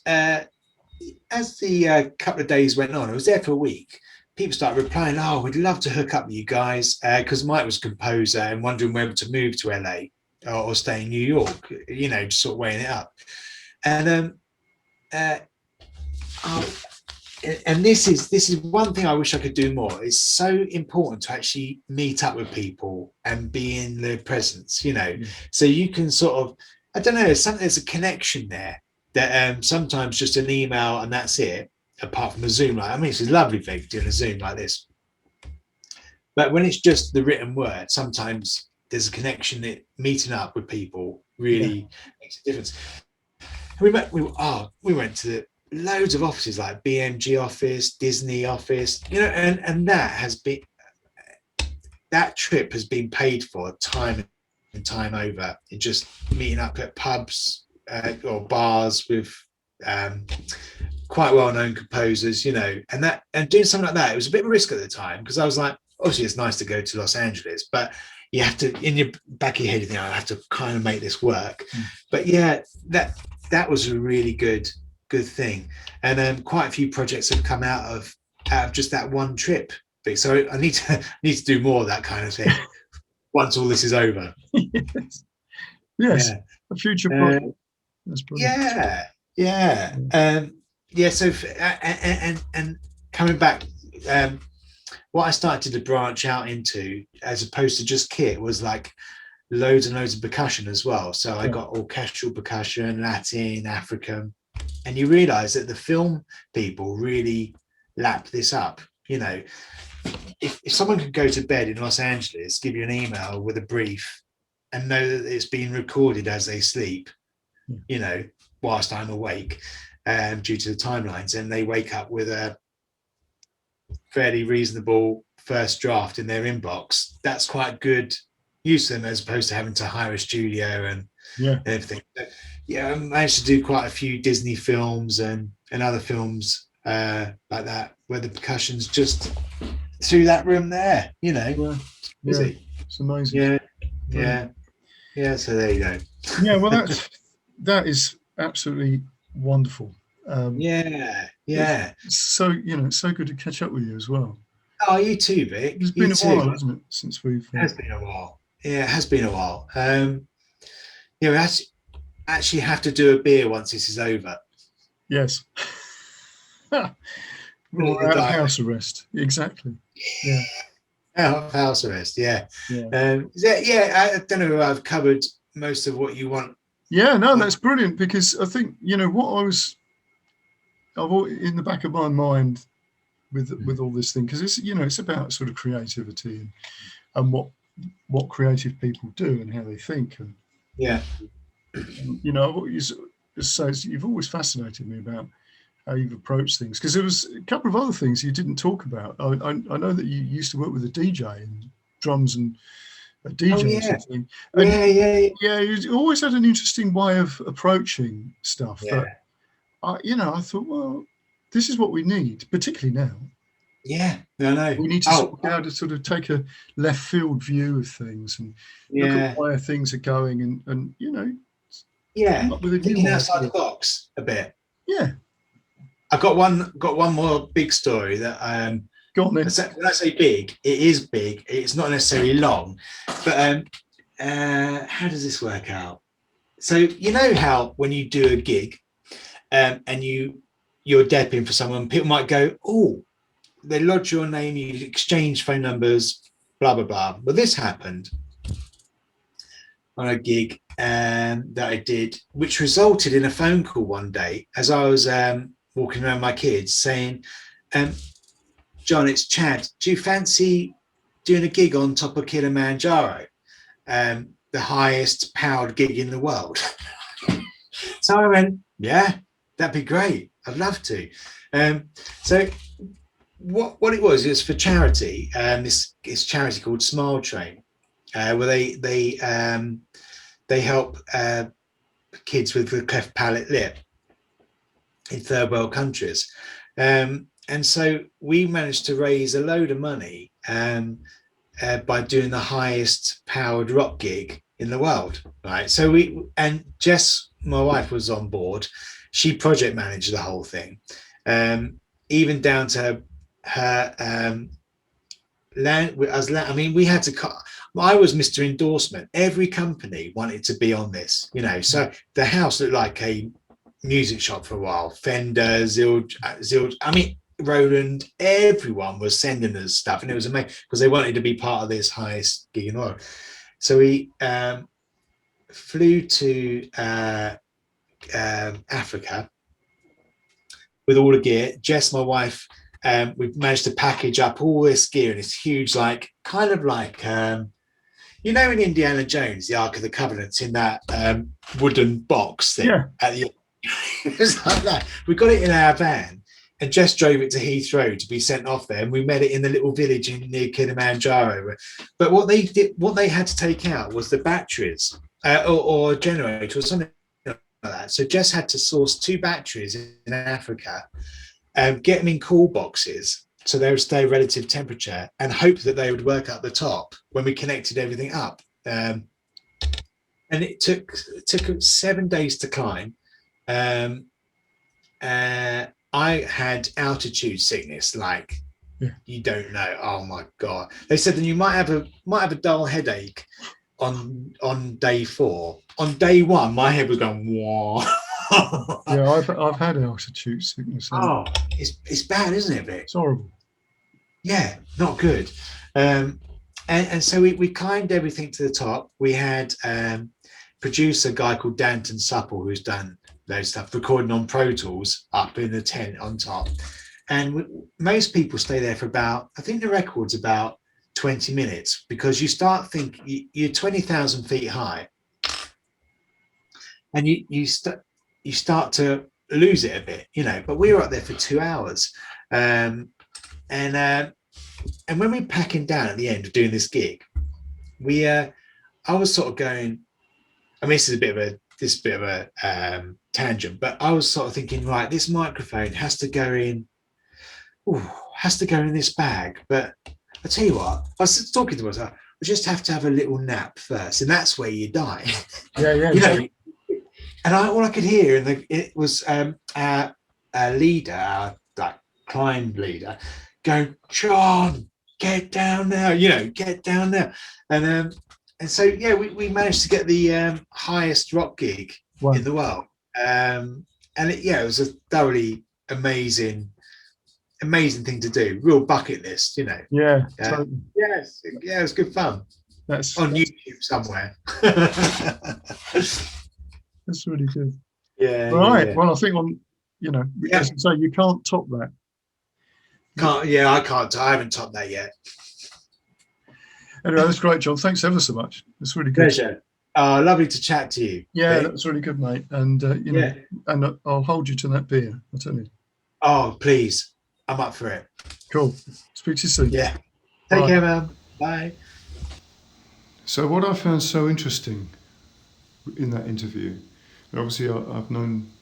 as the couple of days went on, I was there for a week. People started replying, oh, we'd love to hook up with you guys, because Mike was a composer and wondering whether to move to LA or stay in New York, just sort of weighing it up. And this is one thing I wish I could do more. It's so important to actually meet up with people and be in their presence, so you can sort of, I don't know, there's a connection there that sometimes just an email and that's it, apart from a Zoom. It's a lovely thing doing a Zoom like this. But when it's just the written word, sometimes there's a connection that meeting up with people really makes a difference. We went to loads of offices like BMG office, Disney office, and that trip has been paid for time and time over in just meeting up at pubs or bars with quite well-known composers, and doing something like that. It was a bit of a risk at the time because I was like, obviously it's nice to go to Los Angeles, but you have to, in your back of your head, I have to kind of make this work. But yeah, that was a really good thing. And quite a few projects have come out of just that one trip. So I need to do more of that kind of thing once all this is over. Yes. Yeah. A future project. That's brilliant. So and coming back, what I started to branch out into, as opposed to just kit, was like loads and loads of percussion as well. So I got orchestral percussion, Latin, African, and you realize that the film people really lap this up. If someone could go to bed in Los Angeles, give you an email with a brief and know that it's being recorded as they sleep, whilst I'm awake, due to the timelines, and they wake up with a fairly reasonable first draft in their inbox, that's quite good use of them, as opposed to having to hire a studio and everything. But, I managed to do quite a few Disney films and other films like that, where the percussion's just through that room there, It's amazing. Yeah. So there you go. Yeah, well, that is absolutely wonderful. It's so it's so good to catch up with you as well. Oh, you too, Vic. It's been a while, hasn't it, since we've it has been a while. Yeah, it has been a while. We actually have to do a beer once this is over. Yes. We're out of house arrest. Exactly. Yeah. Out of house arrest. Yeah. I don't know if I've covered most of what you want. Yeah, no, that's brilliant, because I think I've in the back of my mind with all this thing, because it's about sort of creativity and what creative people do and how they think, and you've always fascinated me about how you've approached things, because there was a couple of other things you didn't talk about. I know that you used to work with a DJ and drums and a DJ or something. And you always had an interesting way of approaching stuff that I thought, well, this is what we need, particularly now. Yeah, I know. We need to be able to sort of take a left field view of things and look at where things are going, and thinking outside the box a bit. Yeah, I've got one more big story that go on then. When I say big, it is big. It's not necessarily long, but how does this work out? So how when you do a gig and you're depping for someone, people might go, oh, they lodge your name, you exchange phone numbers, blah blah blah. But this happened on a gig that I did, which resulted in a phone call one day as I was walking around my kids saying, John, it's Chad. Do you fancy doing a gig on top of Kilimanjaro, the highest powered gig in the world? So I went, yeah, that'd be great. I'd love to. So what it was for charity. This charity called Smile Train, where they help kids with the cleft palate lip in third world countries. And so we managed to raise a load of money by doing the highest powered rock gig in the world, right? So Jess, my wife, was on board. She project managed the whole thing, even down to her land. I mean, we had to. I was Mr. Endorsement. Every company wanted to be on this, So the house looked like a music shop for a while. Fender, Zildjian. I mean, Roland. Everyone was sending us stuff, and it was amazing because they wanted to be part of this highest gig in the world. So we flew to Africa with all the gear. Jess, my wife, we managed to package up all this gear in this huge, kind of like in Indiana Jones, the Ark of the Covenant, in that wooden box thing at the end. It was like that. We got it in our van, and Jess drove it to Heathrow to be sent off there, and we met it in the little village near Kilimanjaro. But what they had to take out was the batteries or generator or something like that. So Jess had to source 2 batteries in Africa, get them in cool boxes so they would stay relative temperature, and hope that they would work up the top when we connected everything up. And it took 7 days to climb. I had altitude sickness, you don't know. Oh my God! They said that you might have a dull headache on day 4. On day 1, my head was going whoa. Yeah, I've had altitude sickness. Oh, it's bad, isn't it, Vic? It's horrible. Yeah, not good. And so we climbed everything to the top. We had producer guy called Danton Supple, who's done those stuff, recording on Pro Tools up in the tent on top. And most people stay there for I think the record's about 20 minutes, because you start thinking you're 20,000 feet high, and you start to lose it a bit, But we were up there for 2 hours, and when we're packing down at the end of doing this gig, I was sort of going. I mean, this is a bit of a tangent, but I was sort of thinking, right, this microphone has to go in this bag. But I tell you what, I was talking to myself, we just have to have a little nap first, and that's where you die. Yeah. And all I could hear, it was our leader, our climb leader, going, John, get down now, get down now. And so, we managed to get the highest rock gig in the world. And it was a thoroughly amazing thing to do. Real bucket list, Yeah. Totally. Yes. Yeah, it was good fun. That's on YouTube somewhere. That's really good. Yeah. Right. Yeah. Well, I think as I say, you can't top that. I can't. I haven't topped that yet. Anyway, that's great, John. Thanks ever so much. It's really good. Pleasure. Lovely to chat to you. Yeah, that's really good, mate. And and I'll hold you to that beer. I'll tell you. Oh, please. I'm up for it. Cool. Speak to you soon. Yeah. Take care, man. Bye. So what I found so interesting in that interview, obviously I've known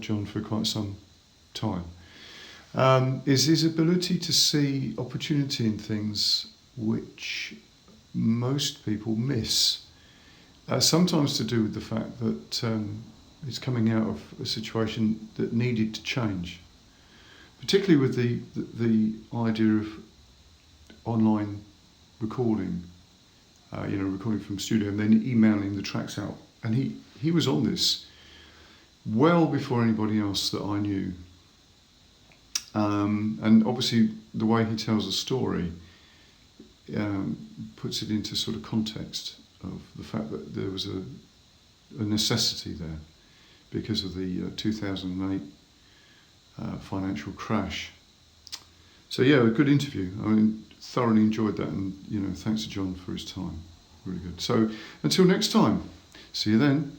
Jon for quite some time, is his ability to see opportunity in things which most people miss. Sometimes to do with the fact that he's coming out of a situation that needed to change, particularly with the idea of online recording, recording from studio and then emailing the tracks out. And he was on this well before anybody else that I knew. And obviously the way he tells a story puts it into sort of context of the fact that there was a necessity there because of the 2008 financial crash. So yeah, a good interview. I mean, thoroughly enjoyed that, and thanks to Jon for his time. Really good. So until next time, see you then.